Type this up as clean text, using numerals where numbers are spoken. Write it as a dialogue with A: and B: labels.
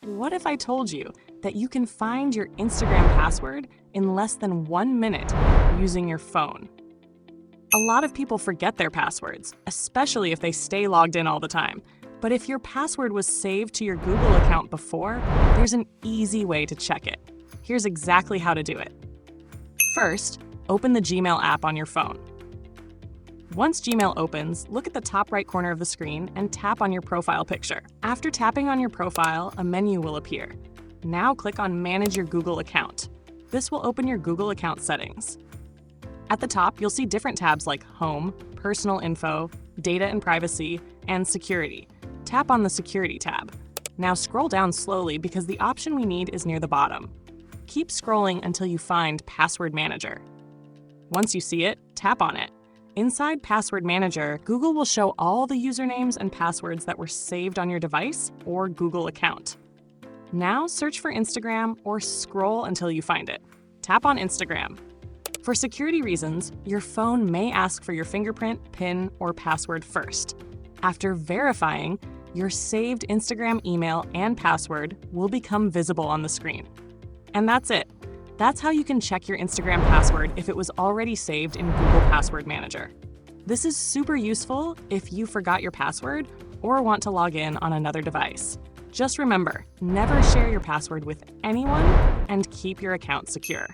A: What if I told you that you can find your Instagram password in less than 1 minute using your phone? A lot of people forget their passwords, especially if they stay logged in all the time. But if your password was saved to your Google account before, there's an easy way to check it. Here's exactly how to do it. First, open the Gmail app on your phone. Once Gmail opens, look at the top right corner of the screen and tap on your profile picture. After tapping on your profile, a menu will appear. Now click on Manage your Google account. This will open your Google account settings. At the top, you'll see different tabs like Home, Personal Info, Data and Privacy, and Security. Tap on the Security tab. Now scroll down slowly because the option we need is near the bottom. Keep scrolling until you find Password Manager. Once you see it, tap on it. Inside Password Manager, Google will show all the usernames and passwords that were saved on your device or Google account. Now search for Instagram or scroll until you find it. Tap on Instagram. For security reasons, your phone may ask for your fingerprint, PIN, or password first. After verifying, your saved Instagram email and password will become visible on the screen. And that's it. That's how you can check your Instagram password if it was already saved in Google Password Manager. This is super useful if you forgot your password or want to log in on another device. Just remember, never share your password with anyone and keep your account secure.